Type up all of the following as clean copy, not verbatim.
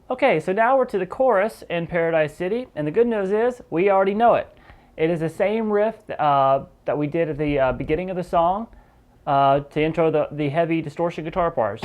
Okay, so now we're to the chorus in Paradise City, and the good news is we already know it. It is the same riff that we did at the beginning of the song to intro the heavy distortion guitar parts.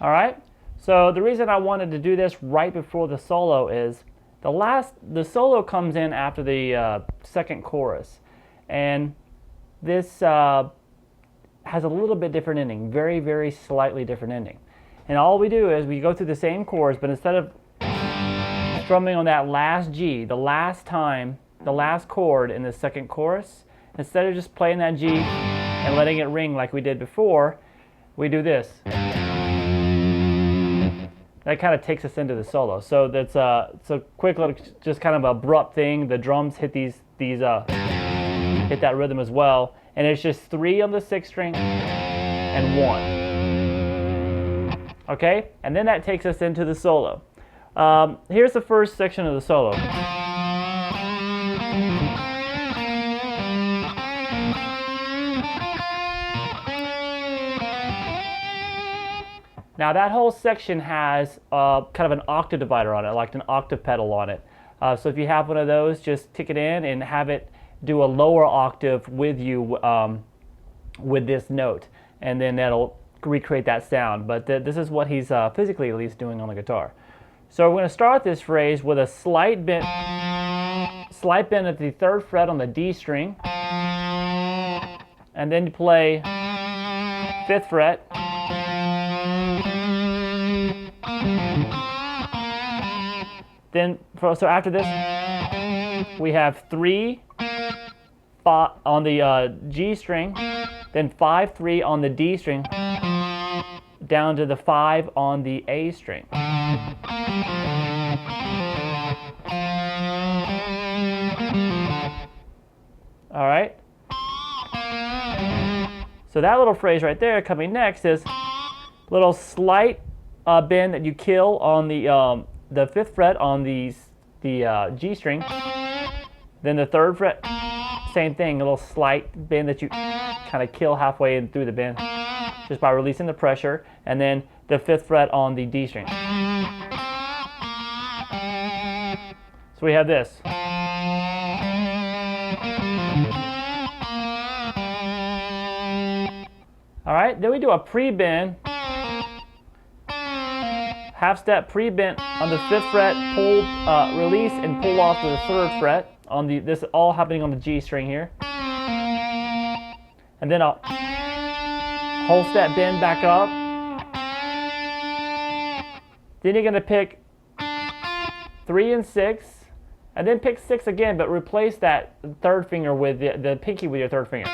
All right, so the reason I wanted to do this right before the solo is the solo comes in after the second chorus, and this has a little bit different ending, very, very slightly different ending. And all we do is we go through the same chorus, but instead of strumming on that last G, the last chord in the second chorus, instead of just playing that G and letting it ring like we did before, we do this. That kind of takes us into the solo. So that's it's a quick little, just kind of abrupt thing. The drums hit hit that rhythm as well, and it's just 3 on the 6th string and 1. Okay, and then that takes us into the solo. Here's the first section of the solo. Now that whole section has kind of an octave divider on it, like an octave pedal on it. So if you have one of those, just tick it in and have it do a lower octave with you with this note, and then that'll recreate that sound. But this is what he's physically at least doing on the guitar. So we're going to start this phrase with a slight bend at the 3rd fret on the D string, and then you play 5th fret. Then, so after this, we have 3 on the G string, then 5, 3 on the D string, down to the 5 on the A string. All right. So that little phrase right there coming next is a little slight bend that you kill on the 5th fret on the G string. Then the 3rd fret, same thing, a little slight bend that you kind of kill halfway in through the bend just by releasing the pressure. And then the 5th fret on the D string. So we have this. All right, then we do a pre-bend. Half step pre-bent on the 5th fret, pull, release and pull off to the 3rd fret on this all happening on the G string here, and then a whole step bend back up. Then you're going to pick 3 and 6, and then pick 6 again, but replace that 3rd finger with the pinky with your 3rd finger.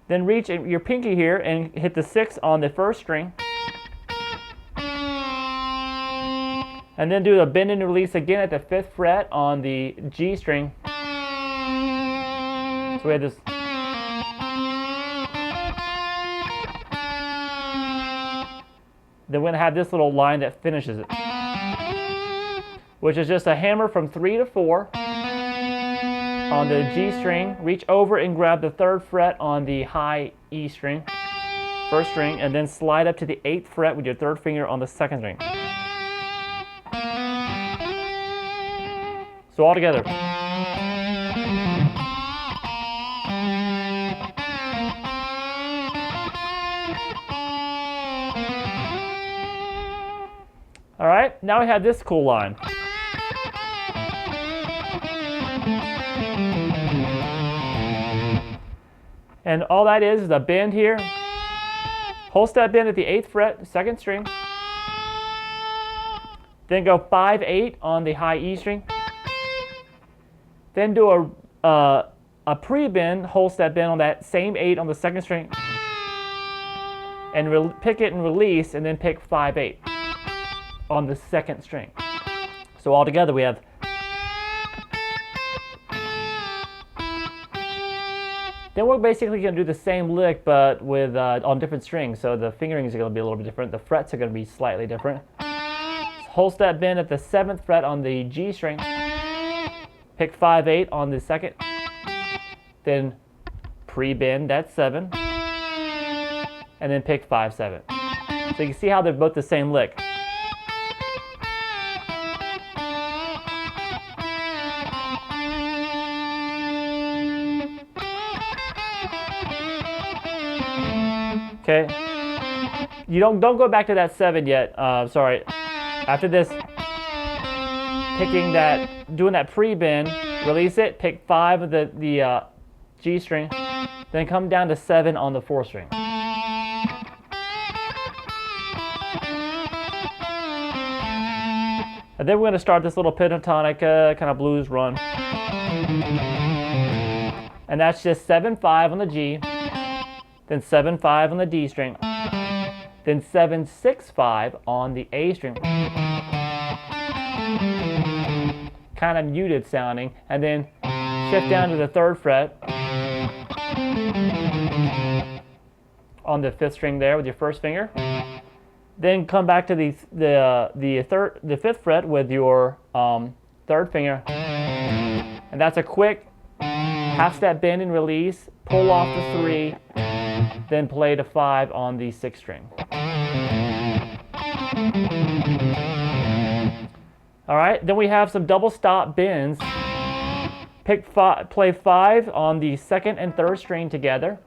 Then reach your pinky here and hit the 6 on the 1st string. And then do a bend and release again at the 5th fret on the G string. So we have this. Then we're going to have this little line that finishes it, which is just a hammer from 3 to 4. On the G string, reach over and grab the 3rd fret on the high E string, 1st string, and then slide up to the 8th fret with your 3rd finger on the 2nd string. So all together. All right, now we have this cool line. And all that is a bend here, whole step bend at the 8th fret, 2nd string, then go 5, 8 on the high E string, then do a pre-bend, whole step bend on that same 8 on the 2nd string, and pick it and release, and then pick 5, 8 on the 2nd string. So all together we have Then we're basically going to do the same lick, but with on different strings. So the fingerings are going to be a little bit different. The frets are going to be slightly different. Hold step bend at the 7th fret on the G string. Pick 5/8 on the 2nd. Then pre-bend, that's 7. And then pick 5/7. So you can see how they're both the same lick. Okay. You don't go back to that 7 yet. Sorry. After this, doing that pre-bend, release it, pick 5 of the G string, then come down to 7 on the 4th string. And then we're going to start this little pentatonic kind of blues run. And that's just 7/5 on the G, then 7/5 on the D string, then 7/6/5 on the A string. Kind of muted sounding, and then shift down to the 3rd fret on the 5th string there with your 1st finger. Then come back to the 5th fret with your 3rd finger, and that's a quick half step bend and release. Pull off the 3, then play to 5 on the 6th string. All right, then we have some double stop bends. Play 5 on the 2nd and 3rd string together,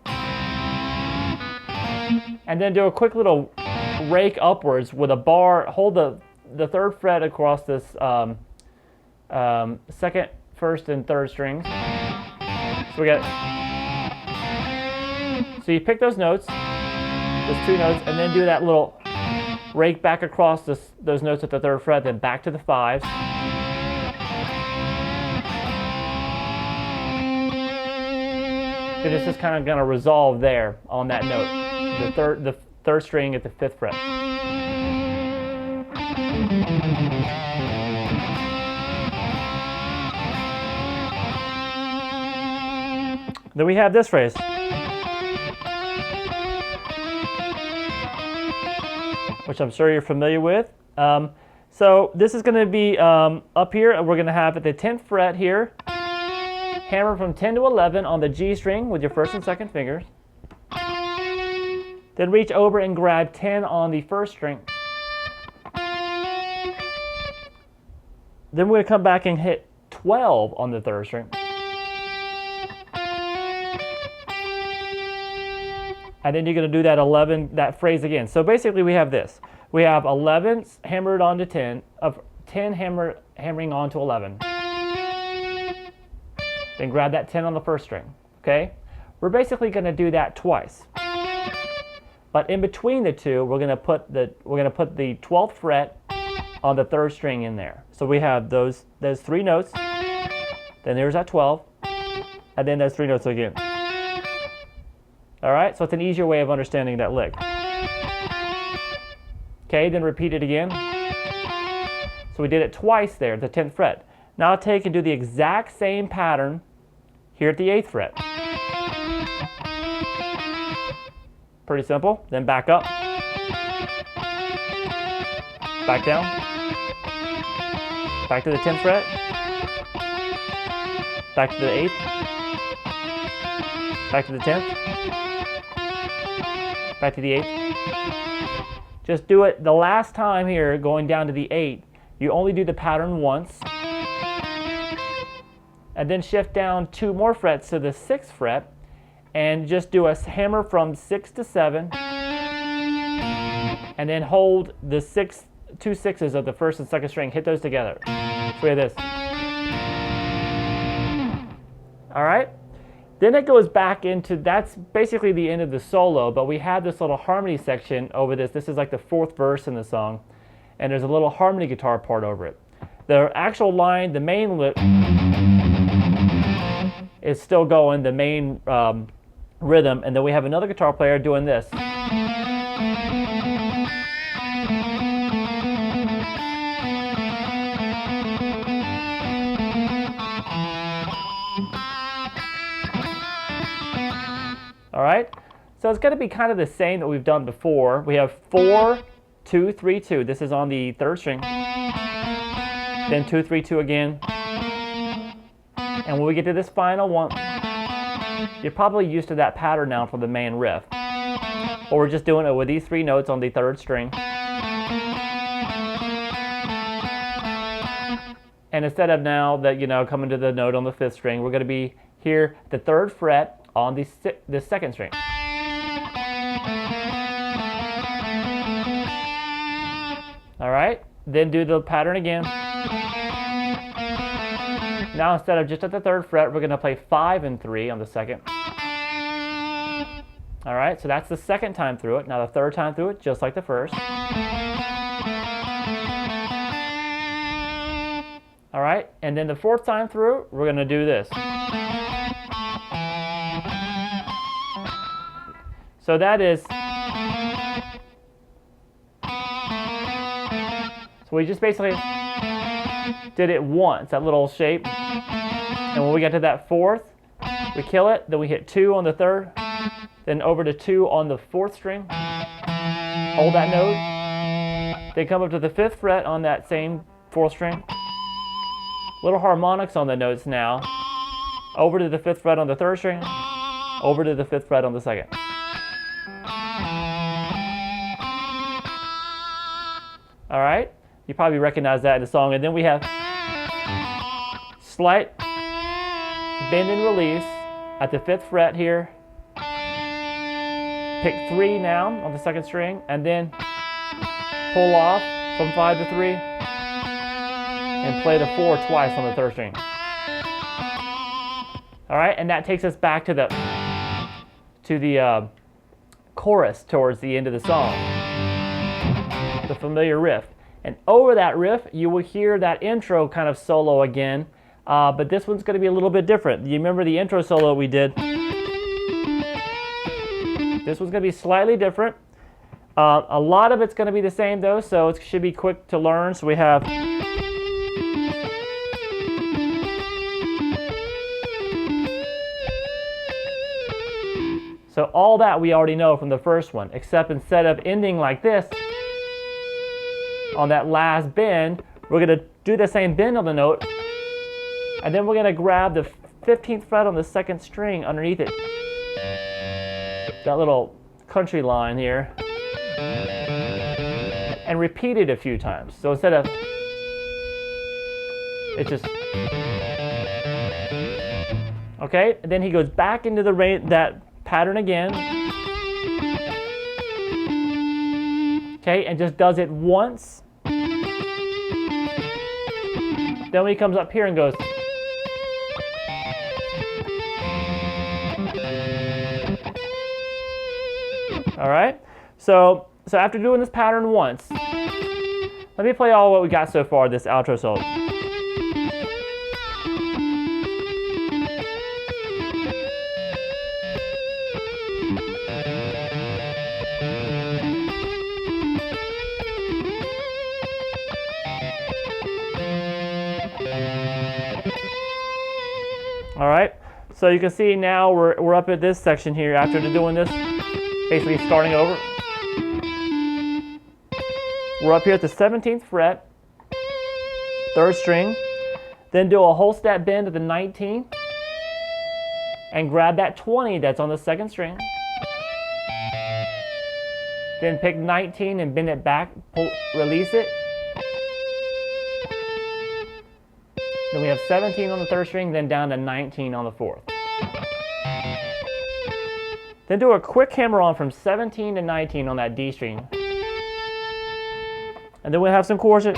and then do a quick little rake upwards with a bar. Hold the 3rd fret across this 2nd, 1st, and 3rd strings. So you pick those notes, those 2 notes, and then do that little rake back across those notes at the 3rd fret, then back to the 5s. And it's just kind of going to resolve there on that note, the 3rd string at the 5th fret. Then we have this phrase. Which I'm sure you're familiar with. So this is going to be up here, and we're going to have at the 10th fret here, hammer from 10 to 11 on the G string with your 1st and 2nd fingers. Then reach over and grab 10 on the 1st string. Then we're going to come back and hit 12 on the 3rd string. And then you're going to do that phrase again. So basically we have this. We have 11 hammered onto 10, of 10 hammering onto 11. Then grab that 10 on the 1st string. Okay? We're basically going to do that twice. But in between the two, we're going to put the 12th fret on the 3rd string in there. So we have those 3 notes. Then there's that 12, and then those 3 notes again. All right, so it's an easier way of understanding that lick. Okay, then repeat it again. So we did it twice there at the 10th fret. Now take and do the exact same pattern here at the 8th fret. Pretty simple. Then back up. Back down. Back to the 10th fret. Back to the 8th. Back to the 10th. Back to the 8th. Just do it the last time here, going down to the 8. You only do the pattern once. And then shift down 2 more frets to the 6th fret. And just do a hammer from 6 to 7. And then hold the 2 6s of the 1st and 2nd string. Hit those together. So we have this. All right? Then it goes back into, that's basically the end of the solo, but we have this little harmony section over this. This is like the 4th verse in the song, and there's a little harmony guitar part over it. The actual line, the main lick, is still going, the main rhythm, and then we have another guitar player doing this. So it's going to be kind of the same that we've done before. We have 4, 2, 3, 2. This is on the 3rd string. Then 2, 3, 2 again. And when we get to this final one, you're probably used to that pattern now from the main riff. Or we're just doing it with these 3 notes on the 3rd string. And instead of now that, coming to the note on the 5th string, we're going to be here at the 3rd fret on the 2nd string. All right, then do the pattern again. Now instead of just at the 3rd fret, we're going to play 5 and 3 on the 2nd. All right, so that's the 2nd time through it. Now the 3rd time through it, just like the 1st. All right, and then the 4th time through, we're going to do this. So that is, so we just basically did it once, that little shape. And when we get to that 4th, we kill it, then we hit 2 on the 3rd, then over to 2 on the 4th string, hold that note, then come up to the 5th fret on that same 4th string, little harmonics on the notes now, over to the 5th fret on the 3rd string, over to the 5th fret on the 2nd. All right, you probably recognize that in the song. And then we have slight bend and release at the 5th fret here. Pick 3 now on the 2nd string, and then pull off from 5 to 3, and play the 4 twice on the 3rd string. All right, and that takes us back to the chorus towards the end of the song, the familiar riff. And over that riff, you will hear that intro kind of solo again, but this one's going to be a little bit different. You remember the intro solo we did? This one's going to be slightly different. A lot of it's going to be the same though, so it should be quick to learn. So we have so all that we already know from the first one, except instead of ending like this on that last bend, we're going to do the same bend on the note, and then we're going to grab the 15th fret on the 2nd string underneath it, that little country line here, and repeat it a few times. So instead of, it's just, okay, and then he goes back into that pattern again, okay, and just does it once. Then when he comes up here and goes, all right, so after doing this pattern once, let me play all what we got so far, this outro solo. All right, so you can see now we're up at this section here after doing this, basically starting over. We're up here at the 17th fret, 3rd string, then do a whole step bend to the 19, and grab that 20 that's on the 2nd string. Then pick 19 and bend it back, release it. Then we have 17 on the 3rd string, then down to 19 on the 4th. Then do a quick hammer on from 17 to 19 on that D string. And then we'll have some chords. And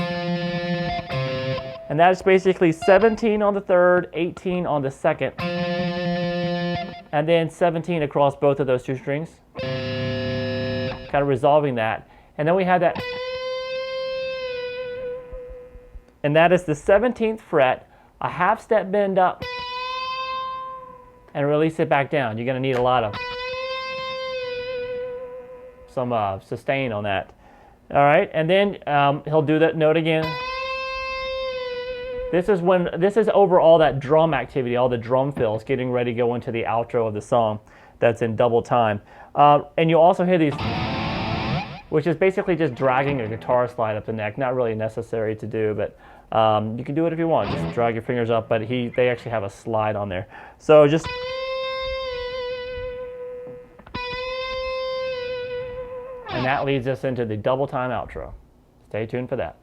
that is basically 17 on the 3rd, 18 on the 2nd. And then 17 across both of those 2 strings. Kind of resolving that. And then we have that. And that is the 17th fret, a half step bend up, and release it back down. You're going to need a lot of some sustain on that. All right, and then he'll do that note again, This is over all that drum activity, all the drum fills, getting ready to go into the outro of the song that's in double time. And you'll also hear these, which is basically just dragging a guitar slide up the neck. Not really necessary to do, but you can do it if you want. Just drag your fingers up, but they actually have a slide on there. So just... And that leads us into the double time outro. Stay tuned for that.